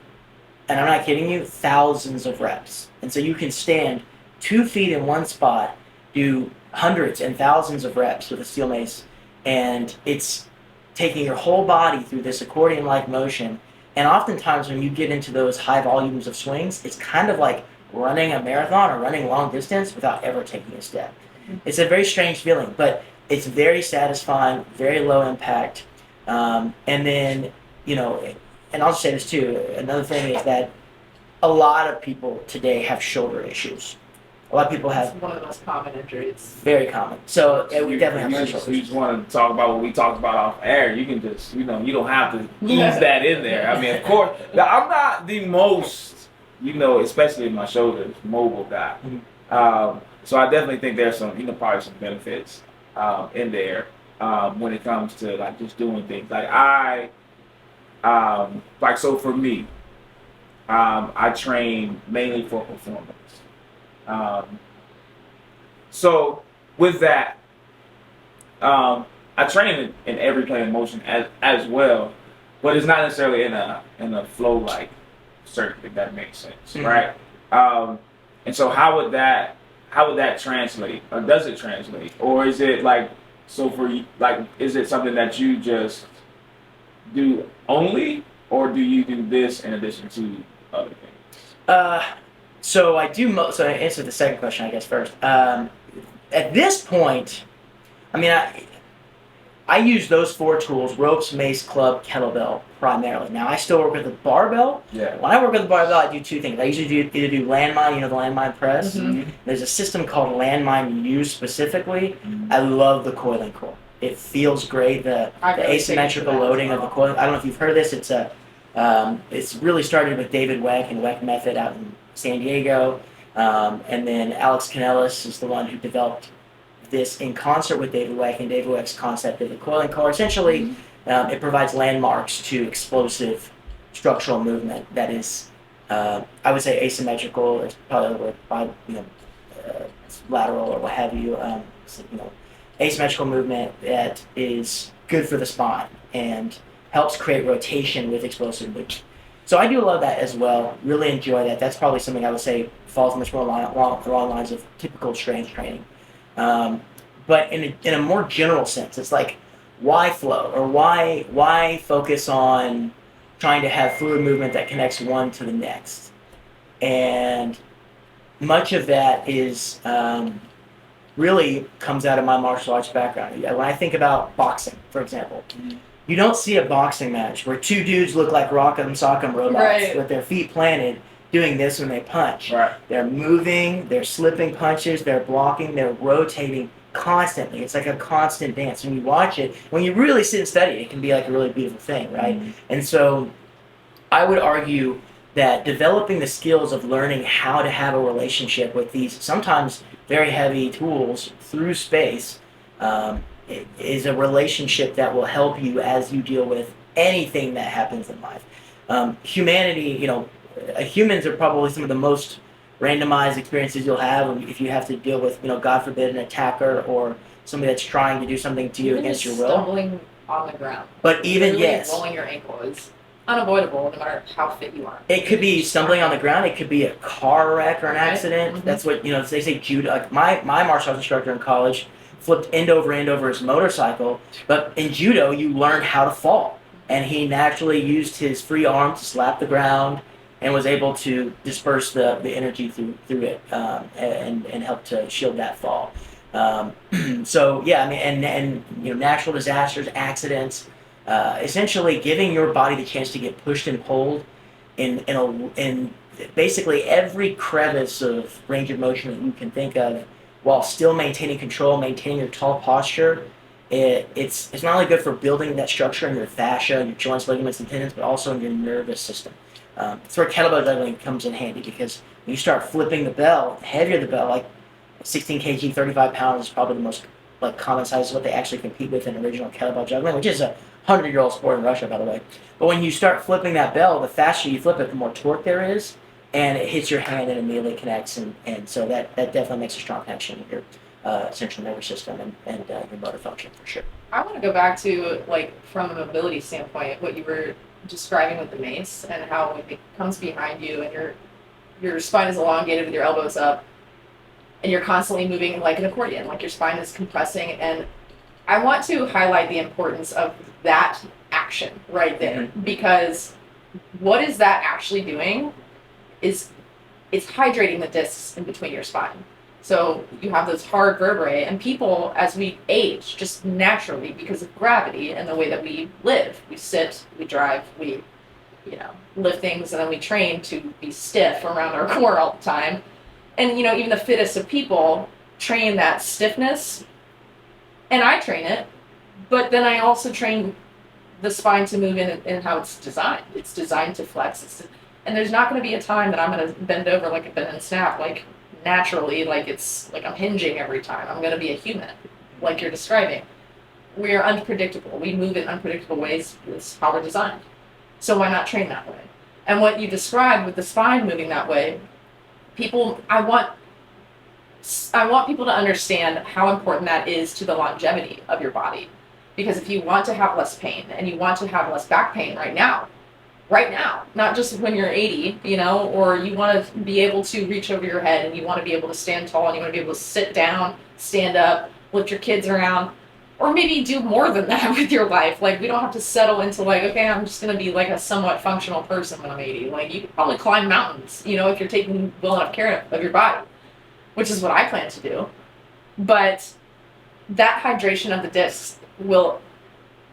and I'm not kidding you, thousands of reps. And so you can stand 2 feet in one spot, do hundreds and thousands of reps with a steel mace, and it's taking your whole body through this accordion-like motion. And oftentimes when you get into those high volumes of swings, it's kind of like running a marathon or running long distance without ever taking a step. It's a very strange feeling, but it's very satisfying, very low impact. And then, you know, and I'll just say this too, another thing is that a lot of people today have shoulder issues. A lot of people have... It's one of the most common injuries. Very common. So we definitely have shoulder You just want to talk about what we talked about off air. You can just, you know, you don't have to ease that in there. I mean, of course, I'm not the most, you know, especially in my shoulders, mobile guy. So I definitely think there's some, you know, probably some benefits in there when it comes to like just doing things. Like so for me, I train mainly for performance. So with that, I train in every plane of motion as well, but it's not necessarily in a flow like circuit, if that makes sense, right? And so how would that translate, or does it translate, or is it like, so for you, like, is it something that you just do only, or do you do this in addition to other things? So I do. So I answer the second question, I guess, first. At this point, I mean, I use those 4 tools: ropes, mace, club, kettlebell, primarily. Now, I still work with the barbell. Yeah. When I work with the barbell, I do 2 things. I usually either do landmine, the landmine press. Mm-hmm. There's a system called landmine use specifically. Mm-hmm. I love the coiling core. It feels great. The asymmetrical loading of the coil. I don't know if you've heard of this. It's really started with David Weck and Weck Method out in San Diego. And then Alex Kanellis is the one who developed this in concert with David Weck and David Weck's concept of the coiling core. Essentially, it provides landmarks to explosive structural movement that is, I would say, asymmetrical. It's probably lateral or what have you. Asymmetrical movement that is good for the spine and helps create rotation with explosive movement. So I do a lot of that as well. Really enjoy that. That's probably something I would say falls much more along lines of typical strength training. But in a more general sense, it's like, why flow, or why focus on trying to have fluid movement that connects one to the next? And much of that is really comes out of my martial arts background. When I think about boxing, for example, you don't see a boxing match where 2 dudes look like Rock'em Sock'em robots with their feet planted doing this when they punch. Right. They're moving, they're slipping punches, they're blocking, they're rotating constantly. It's like a constant dance. When you watch it, when you really sit and study it, can be like a really beautiful thing, right? Mm-hmm. And so I would argue that developing the skills of learning how to have a relationship with these sometimes very heavy tools through space is a relationship that will help you as you deal with anything that happens in life. Humanity, humans are probably some of the most randomized experiences you'll have if you have to deal with, God forbid, an attacker or somebody that's trying to do something to you against your will. Stumbling on the ground. But even rolling your ankle is unavoidable no matter how fit you are. It could be stumbling on the ground. It could be a car wreck or an accident. Mm-hmm. That's what, they say judo. Like my martial arts instructor in college flipped end over his motorcycle. But in judo, you learn how to fall. And he naturally used his free arm to slap the ground and was able to disperse the energy through it and help to shield that fall. So yeah, I mean, and natural disasters, accidents, essentially giving your body the chance to get pushed and pulled in basically every crevice of range of motion that you can think of, while still maintaining control, maintaining your tall posture. It's not only good for building that structure in your fascia, your joints, ligaments, and tendons, but also in your nervous system. That's where kettlebell juggling comes in handy, because when you start flipping the bell, the heavier the bell, like 16 kg, 35 pounds is probably the most common size of what they actually compete with in original kettlebell juggling, which is a 100-year-old sport in Russia, by the way. But when you start flipping that bell, the faster you flip it, the more torque there is, and it hits your hand and immediately connects, and so that definitely makes a strong connection with your central nervous system and your motor function, for sure. I want to go back to, from a mobility standpoint, what you were describing with the mace and how it comes behind you and your spine is elongated with your elbows up and you're constantly moving like an accordion, like your spine is compressing. And I want to highlight the importance of that action right there, because what is that actually doing is it's hydrating the discs in between your spine. So you have those hard vertebrae, and people, as we age, just naturally, because of gravity and the way that we live, we sit, we drive, we, lift things, and then we train to be stiff around our core all the time. And, even the fittest of people train that stiffness, and I train it, but then I also train the spine to move in how it's designed. It's designed to flex. And there's not going to be a time that I'm going to bend over like a bend and snap, naturally, it's like I'm hinging every time. I'm going to be a human, like you're describing. We are unpredictable. We move in unpredictable ways. It's how we're designed. So why not train that way? And what you described with the spine moving that way, I want people to understand how important that is to the longevity of your body. Because if you want to have less pain and you want to have less back pain right now, not just when you're 80, you know, or you want to be able to reach over your head and you want to be able to stand tall and you want to be able to sit down, stand up, lift your kids around, or maybe do more than that with your life. Like, we don't have to settle into like, okay, I'm just going to be like a somewhat functional person when I'm 80. Like, you can probably climb mountains, you know, if you're taking well enough care of your body, which is what I plan to do. But that hydration of the discs will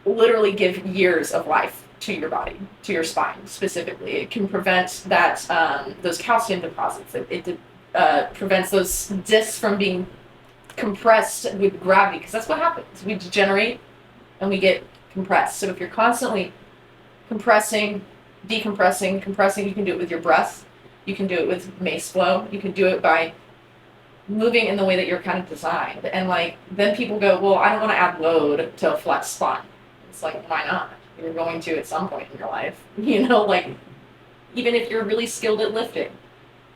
literally give years of life to your body, to your spine specifically. It can prevent that those calcium deposits. It prevents those discs from being compressed with gravity, because that's what happens. We degenerate and we get compressed. So if you're constantly compressing, decompressing, compressing, you can do it with your breath. You can do it with mace flow. You can do it by moving in the way that you're kind of designed. And like, then people go, well, I don't want to add load to a flex spine. It's like, why not? You're going to at some point in your life, you know, like, even if you're really skilled at lifting,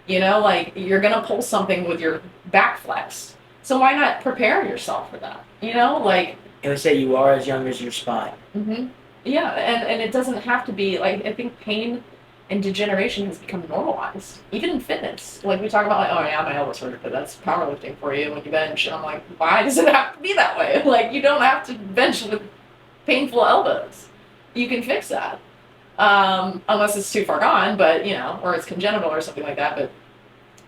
you know, like, you're going to pull something with your back flexed. So why not prepare yourself for that? You know, like, And we say you are as young as your spine. mm-hmm. Yeah. And it doesn't have to be like, I think pain and degeneration has become normalized, even in fitness. Like, we talk about like, oh yeah, my elbow's hurt, but that's powerlifting for you when you bench. And I'm like, why does it have to be that way? Like, you don't have to bench with painful elbows. You can fix that. Unless it's too far gone, but, you know, or it's congenital or something like that. But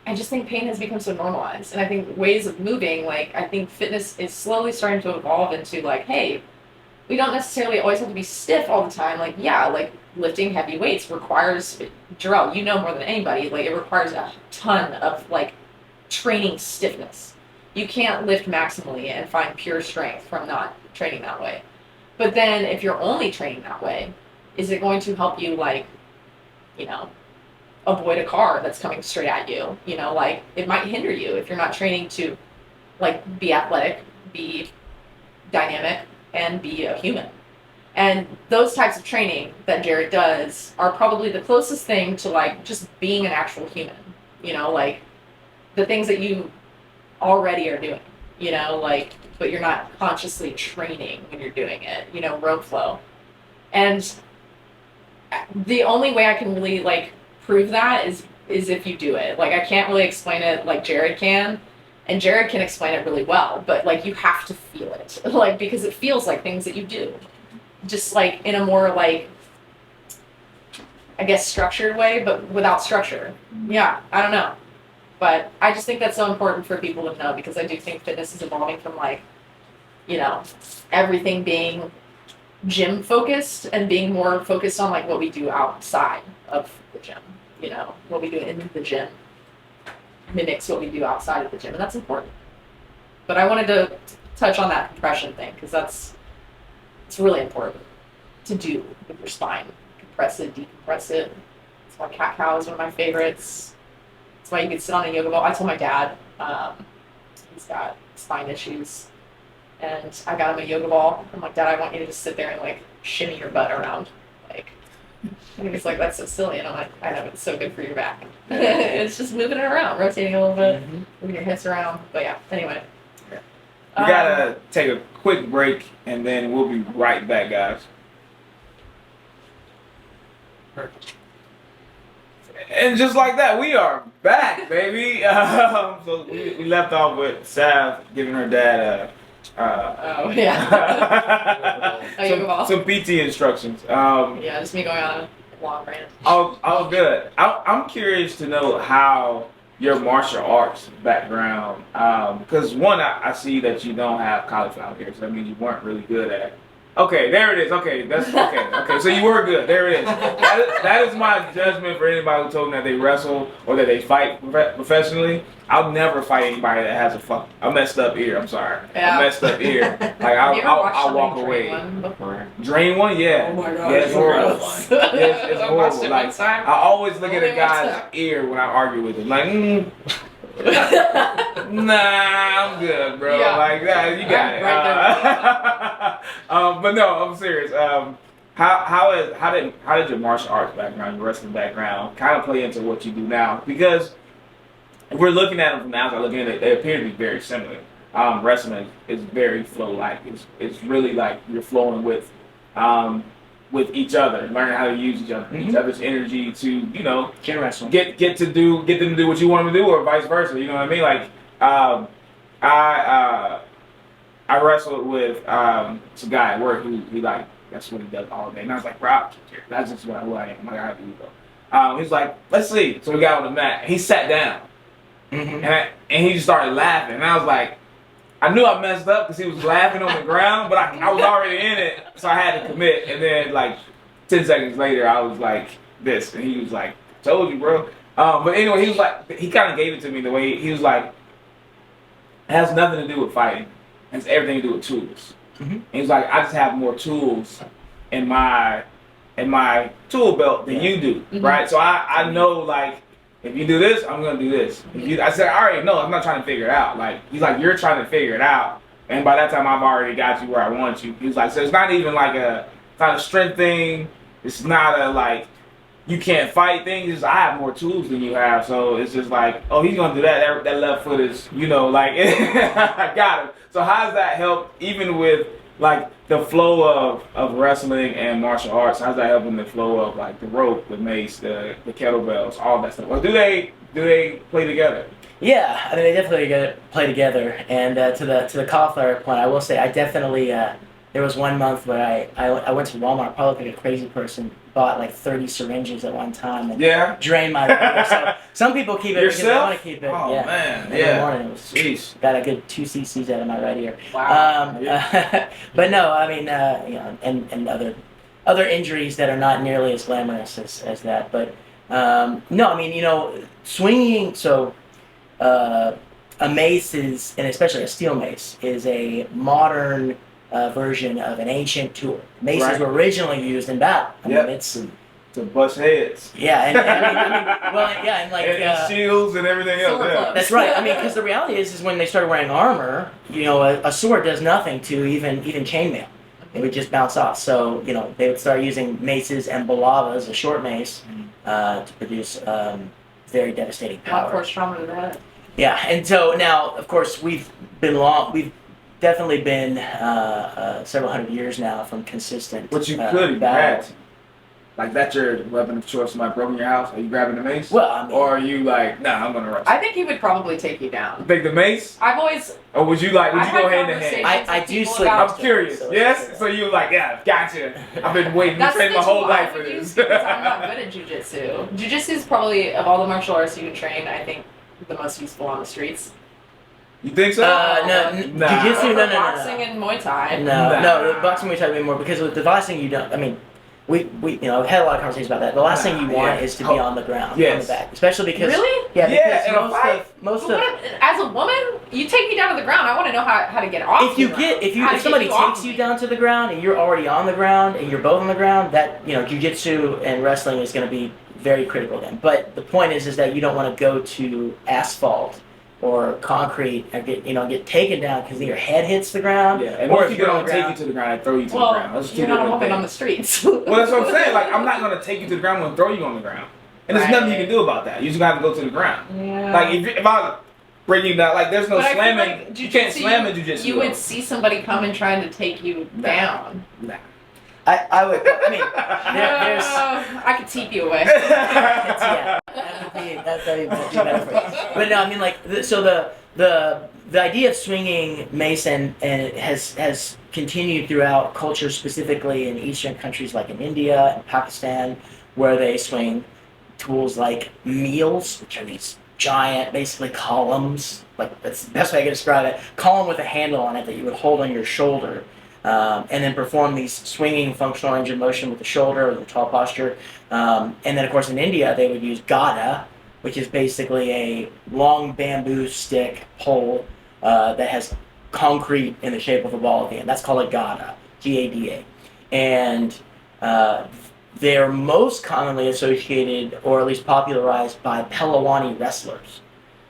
I just think pain has become so normalized. And I think ways of moving, like, I think fitness is slowly starting to evolve into like, hey, we don't necessarily always have to be stiff all the time. Like, yeah, like, lifting heavy weights requires, Gerell, you know more than anybody, like, it requires a ton of, like, training stiffness. You can't lift maximally and find pure strength from not training that way. But then if you're only training that way, is it going to help you, like, you know, avoid a car that's coming straight at you? You know, like, it might hinder you if you're not training to, like, be athletic, be dynamic, and be a human. And those types of training that Jared does are probably the closest thing to, like, just being an actual human. You know, like, the things that you already are doing, you know, like, but you're not consciously training when you're doing it, you know, rope flow. And the only way I can really, like, prove that is if you do it. Like, I can't really explain it like Jared can, and Jared can explain it really well, but, like, you have to feel it, like, because it feels like things that you do, just, like, in a more, like, I guess, structured way, but without structure. Yeah, I don't know. But I just think that's so important for people to know, because I do think fitness is evolving from, like, you know, everything being gym focused and being more focused on, like, what we do outside of the gym. You know, what we do in the gym mimics what we do outside of the gym, and that's important. But I wanted to touch on that compression thing, because it's really important to do with your spine. Compress it, decompress it. That's why cat cow is one of my favorites. That's why you can sit on a yoga ball. I told my dad, he's got spine issues, and I got him a yoga ball. I'm like, Dad, I want you to just sit there and, like, shimmy your butt around, like. And he's like, that's so silly. And I'm like, I know, it's so good for your back. It's just moving it around, rotating a little bit, moving your hips around. But yeah, anyway. We gotta take a quick break, and then we'll be right back, guys. And just like that, we are back, baby. So we left off with Sav giving her dad oh, yeah. A yoga ball. some PT instructions. Yeah, just me going on a long rant. Oh, good. I'm curious to know how your martial arts background, because one, I see that you don't have cauliflower here, so that means you weren't really good at it. Okay, there it is. Okay, that's okay. Okay, so you were good. There it is. That is my judgment for anybody who told me that they wrestle or that they fight professionally. I'll never fight anybody that has a messed up ear. I'm sorry, yeah. A messed up ear. Like I'll walk away. Drain one, yeah. Oh my god, yeah, it's horrible. It's horrible. Like, I always look at a guy's ear when I argue with him. Like, nah, I'm good, bro. Yeah. Like that, you got it. But no, I'm serious. How did your martial arts background, your wrestling background, kind of play into what you do now? Because if we're looking at them from the outside looking at it, they appear to be very similar. wrestling is very flow-like. It's really like you're flowing with each other, learning how to use each other's energy to, you know, Can wrestle. get them to do what you want them to do, or vice versa. You know what I mean? Like I wrestled with some guy at work who like that's what he does all day, and I was like, bro, that's just who I am. I have to go. He's like, let's see. So we got on the mat. He sat down, and he just started laughing, and I was like, I knew I messed up because he was laughing on the ground, but I was already in it, so I had to commit. And then like 10 seconds later, I was like this, and he was like, told you, bro. But anyway, he was like, he kind of gave it to me the way he was like, it has nothing to do with fighting. It has everything to do with tools. And he's like, I just have more tools in my tool belt than you do, right? So I know, like, if you do this, I'm gonna do this. I said, I already know. I'm not trying to figure it out. Like, he's like, you're trying to figure it out, and by that time, I've already got you where I want you. He's like, so it's not even like it's not a strength thing. It's not a like you can't fight thing. It's just, I have more tools than you have. So it's just like, oh, he's gonna do that. That left foot is, you know, like I got him. So how does that help, even with like the flow of wrestling and martial arts? How's that helping the flow of like the rope, the mace, the kettlebells, all that stuff? Or do they play together? Yeah, I mean, they definitely play together. And to the cauliflower point, I will say I definitely there was one month where I went to Walmart, probably like a crazy person, bought like 30 syringes at one time and drained my liver. So some people keep it because they want to keep it. Oh, man. In the morning, it was, jeez. Got a good 2 cc's out of my right ear. Wow. But no, I mean, you know, and other injuries that are not nearly as glamorous as that. But no, I mean, you know, swinging. So a mace is, and especially a steel mace, is a modern version of an ancient tool. Maces were originally used in battle. I mean, it's to bust heads. Yeah, and well, yeah, and like and shields and everything else. Yeah. That's right. I mean, because the reality is when they started wearing armor, you know, a sword does nothing to even chainmail. It would just bounce off. So you know, they would start using maces and balavas, a short mace, to produce very devastating power. A lot more trauma than that. Yeah, and so now, of course, we've definitely been several hundred years now from consistent. But you could have like that's your weapon of choice. Somebody broke in your house. Are you grabbing the mace? Well, I mean, or are you like, nah, I'm gonna wrestle? I think he would probably take you down. Think the mace? I've always. Or would you go hand to hand? I do sleep. I'm curious. Yes. So you like, yeah, gotcha. I've been waiting. That's trained my whole life for this. Because I'm not good at jujitsu. Jujitsu is probably, of all the martial arts you can train, I think the most useful on the streets. You think so? No. Jiu-jitsu, no. Boxing and Muay Thai. No, the boxing Muay Thai would be more, because with the last thing you don't, I mean, we you know, I've had a lot of conversations about that. The last thing you want is to be on the ground, on the back, especially because because most of as a woman, you take me down to the ground. I want to know how to get off. If somebody takes you down to the ground and you're already on the ground and you're both on the ground, that, you know, jiu-jitsu and wrestling is going to be very critical then. But the point is that you don't want to go to asphalt or concrete and get taken down because your head hits the ground. Yeah, and most people don't take you to the ground and throw you to the ground. That's you're not walking on the streets. Well, that's what I'm saying. Like, I'm not going to take you to the ground. I'm going to throw you on the ground. And there's nothing you can do about that. You just got to go to the ground. Yeah. Like, if I bring you down, like, there's no slamming. Like you can't slam in jiu-jitsu. You would see somebody come and trying to take you down. Nah. I would. I mean, there's. I could teep you away. That's but no, I mean, like, so the idea of swinging mace and has continued throughout culture, specifically in Eastern countries like in India and Pakistan, where they swing tools like meals, which are these giant, basically columns. Like, that's the best way I can describe it. Column with a handle on it that you would hold on your shoulder. And then perform these swinging functional range of motion with the shoulder or the tall posture. And then, of course, in India, they would use gada, which is basically a long bamboo stick pole that has concrete in the shape of a ball at the end. That's called a gada, G-A-D-A. And they're most commonly associated, or at least popularized, by Pehlwani wrestlers.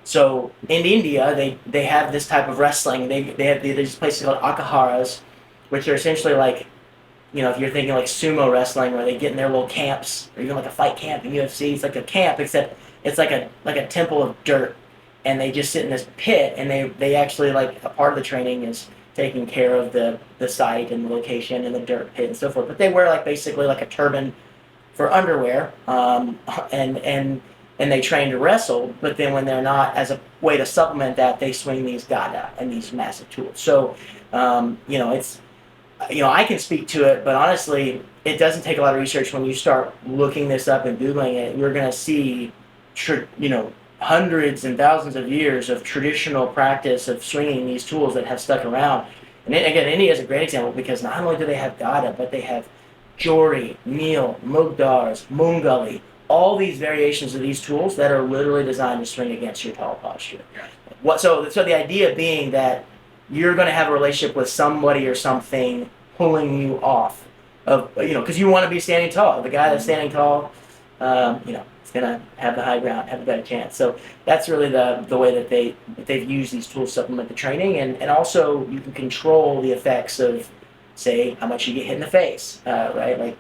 So in India, they have this type of wrestling. They have these places called akharas, which are essentially like, you know, if you're thinking like sumo wrestling, where they get in their little camps, or even like a fight camp in UFC, it's like a camp, except it's like a temple of dirt, and they just sit in this pit, and they actually, like, a part of the training is taking care of the site and the location and the dirt pit and so forth. But they wear, like, basically like a turban for underwear, and they train to wrestle. But then when they're not, as a way to supplement that, they swing these gada and these massive tools. So it's, I can speak to it, but honestly, it doesn't take a lot of research. When you start looking this up and Googling it, you're going to see, hundreds and thousands of years of traditional practice of swinging these tools that have stuck around. And then, again, India is a great example, because not only do they have gada, but they have jori, neel, mugdars, mungali, all these variations of these tools that are literally designed to swing against your tall posture. So the idea being that you're going to have a relationship with somebody or something pulling you off of, because you want to be standing tall. The guy that's standing tall, is going to have the high ground, have a better chance. So that's really the way that they've used these tools to supplement the training, and also you can control the effects of, say, how much you get hit in the face, right? Like,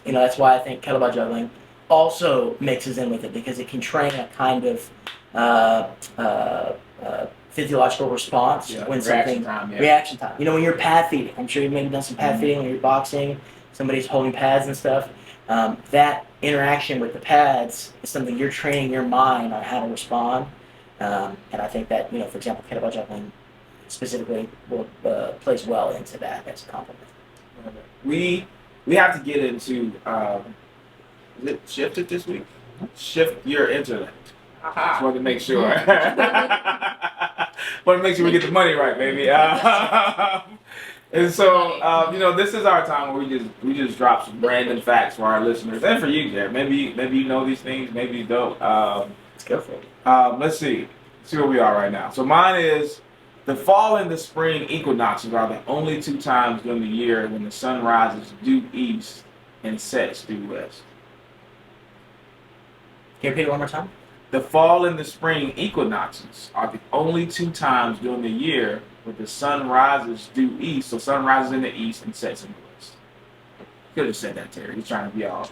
that's why I think kettlebell juggling also mixes in with it, because it can train a kind of physiological response when something reaction time. When you're pad feeding, I'm sure you've maybe done some pad feeding when you're boxing, somebody's holding pads and stuff. That interaction with the pads is something you're training your mind on how to respond, and I think that for example, kettlebell juggling specifically plays well into that as a complement. We have to get into is it shifted this week? Shift your internet. Just wanted to make sure. Want to make sure we get the money right, baby. And so, this is our time where we just drop some random facts for our listeners and for you, Jared. Maybe you know these things, maybe you don't. Let's go for it. Let's see where we are right now. So mine is the fall and the spring equinoxes are the only two times during the year when the sun rises due east and sets due west. Can you repeat it one more time? The fall and the spring equinoxes are the only two times during the year where the sun rises due east. So sun rises in the east and sets in the west. Could have said that, Terry. He's trying to be all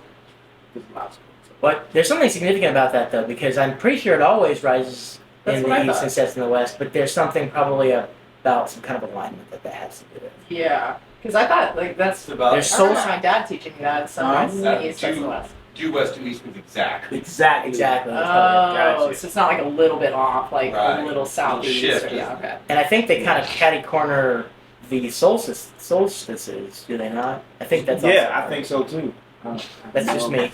physiological. But there's something significant about that, though, because I'm pretty sure it always rises in the east and sets in the west. But there's something probably about some kind of alignment that has to do with it. Yeah, because I thought that's about. I remember my dad teaching me that. Sunrise in the east, sets in the west. Due west to east means exactly. Exactly. Oh, so it's not like a little bit off, like a little southeast. Shift. Yeah, okay. And I think they kind of catty corner the solstices, do they not? I think that's I think so too. That's just me.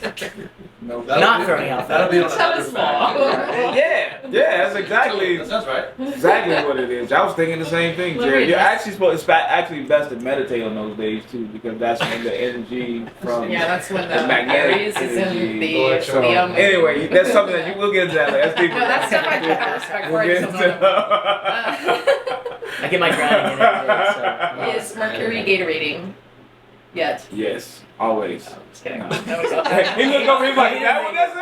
No, Not throwing out That'll be on Tell another us fact. more. Yeah, that's exactly. That sounds right. Exactly what it is. I was thinking the same thing, Jerry. You're actually supposed. It's actually best to meditate on those days too, because that's when the energy from That's when the magnetic Aries is in energy. the So, Leo. anyway, that's something that we'll get into that later. That's deeper. No, that's stuff I have respect for. We'll get I get my grounding in every day, so. Is Mercury Gatorating yet? Yes, always. I'm just kidding. No. That was He looked over. He's like, "Is that what that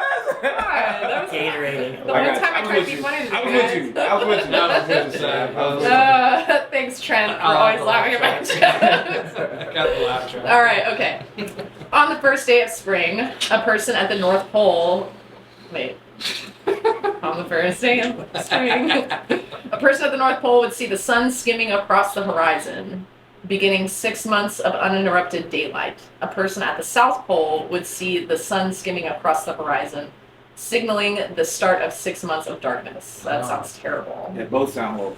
that was Gatorating. the one time I tried to be funny to I was with you. I was with you. That was with you, Sam. Thanks, Trent, for always laughing at my jokes. Got the laugh track. All right, okay. On the first day of spring, a person at the North Pole. Wait. On the first day of spring, a person at the North Pole would see the sun skimming across the horizon, beginning 6 months of uninterrupted daylight. A person at the South Pole would see the sun skimming across the horizon, signaling the start of 6 months of darkness. That sounds terrible. They both sound horrible.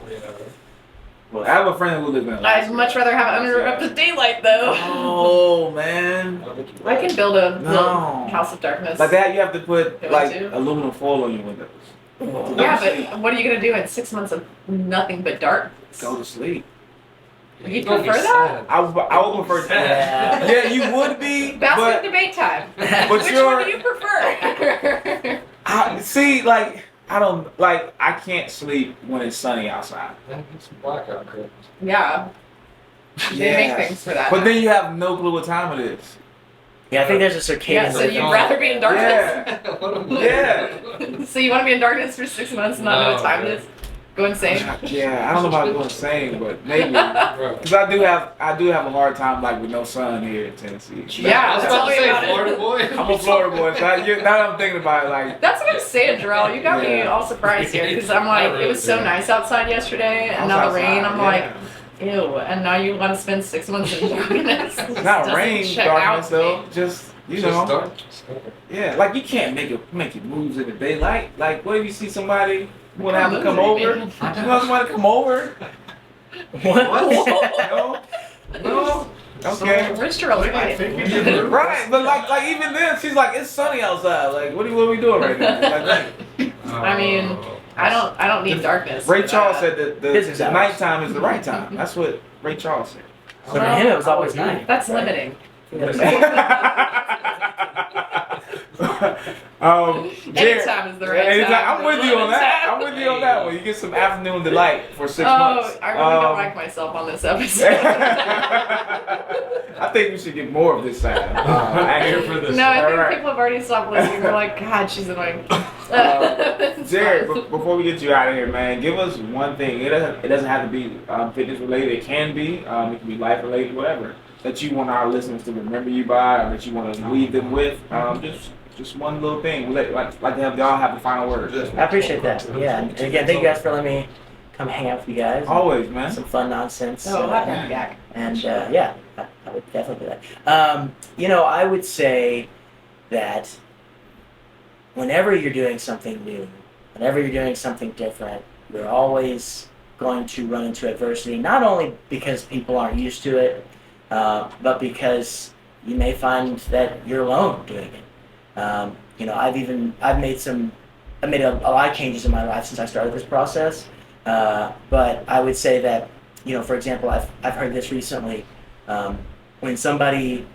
Well, I have a friend who lives in Alaska. I'd much rather have uninterrupted daylight, though. Oh man. I can build a No. little house of darkness. Like that, you have to put Do I like too? aluminum foil on your windows. Yeah, but what are you gonna do in 6 months of nothing but dark? Go to sleep. You prefer that? I would prefer that. Yeah, you would be, Basket but debate time. but Which you're. one do you prefer? I can't sleep when it's sunny outside. Then get some blackout curtains. Yeah. They make things for that. But then you have no clue what time it is. Yeah, I think there's a circadian Yeah, so rhythm. you'd rather be in darkness? Yeah. So you want to be in darkness for 6 months and not know what time it is? Go insane. Yeah, I don't know about going insane, but maybe. Bro. Because I do have a hard time like with no sun here in Tennessee. Yeah, I was about to tell me say about it. Florida boy. I'm a Florida boy, so now that I'm thinking about it, like, That's what I'm saying, Jarrell. You got me Yeah. all surprised here because I'm like, it was so nice outside yesterday, and now the rain. I'm like, ew. And now you want to spend 6 months in darkness. it's not rain, darkness though. Just you know, Start. yeah. Like you can't make it moves in the daylight. Like, what if you see somebody you want to have to come over? You want somebody to come over? What? No. Okay. Where's Jarrell's quiet? Right, but like even then, she's like, it's sunny outside. Like, what are we doing right now? Like, I mean, I don't need darkness. Ray for Charles that. said that Business the hours. nighttime is the right time. That's what Ray Charles said. So for him, it was always night. That's limiting. Jared, Anytime is the right anytime. time. I'm with you on that. I'm with you on that one. You get some afternoon delight for 6 months. Oh, I really don't like myself on this episode. I think we should get more of this side. I'm here for this. No, I think Alright. people have already stopped listening. They're like, God, she's annoying. It's Jared, fine. before we get you out of here, man, give us one thing. It doesn't have to be fitness related. It can be. It can be life related, whatever. That you want our listeners to remember you by, or that you want to leave them with. Just one little thing. We like to have y'all have the final word. I appreciate that. Yeah, and again, thank you guys for letting me come hang out with you guys. Always, man. Some fun nonsense. Oh, happy to be back. And yeah, I would definitely do that. You know, I would say that whenever you're doing something new, whenever you're doing something different, you're always going to run into adversity, not only because people aren't used to it, but because you may find that you're alone doing it. You know, I've made a lot of changes in my life since I started this process. But I would say that, you know, for example, I've heard this recently. When somebody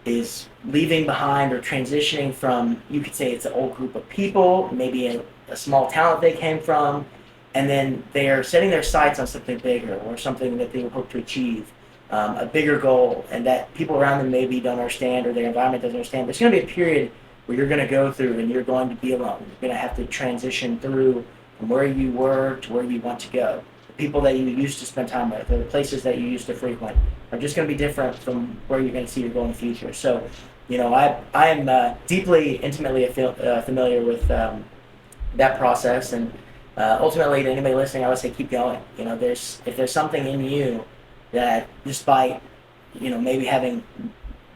is leaving behind or transitioning from, you could say it's an old group of people, maybe a small town that they came from, and then they are setting their sights on something bigger or something that they hope to achieve, a bigger goal, and that people around them maybe don't understand or their environment doesn't understand. There's going to be a period where you're going to go through and you're going to be alone. You're going to have to transition through from where you were to where you want to go. The people that you used to spend time with or the places that you used to frequent are just going to be different from where you're going to see your goal in the future. So, you know, I am deeply, intimately familiar with that process, and ultimately to anybody listening, I would say keep going. You know, if there's something in you that despite, you know, maybe having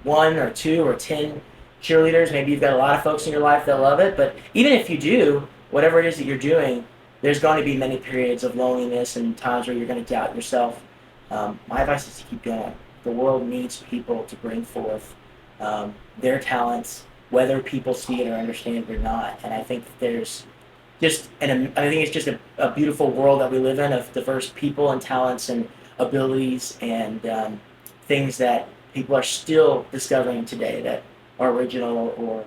1 or 2 or 10 cheerleaders, maybe you've got a lot of folks in your life that love it, but even if you do, whatever it is that you're doing, there's going to be many periods of loneliness and times where you're going to doubt yourself. My advice is to keep going. The world needs people to bring forth their talents, whether people see it or understand it or not. And I think there's just, I think it's just a beautiful world that we live in of diverse people and talents and abilities and things that people are still discovering today that are original or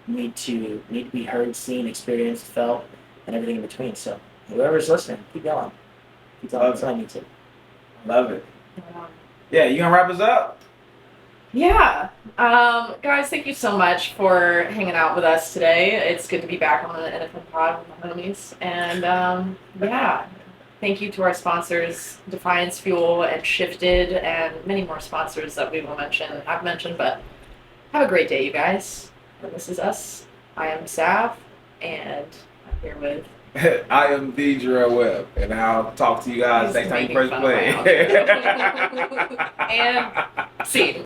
need to be heard, seen, experienced, felt, and everything in between. So whoever's listening, keep going. Keep going. That's all I need to. Love it. Yeah, you gonna wrap us up? Yeah. Guys, thank you so much for hanging out with us today. It's good to be back on the NFM pod with my homies. And yeah, thank you to our sponsors, Defiance Fuel and Shifted, and many more sponsors that we will mention. I've mentioned, but have a great day, you guys. And this is us. I am Sav, and I'm here with... I am the Gerell Webb, and I'll talk to you guys He's next time you making press fun of play. my outfit. And scene.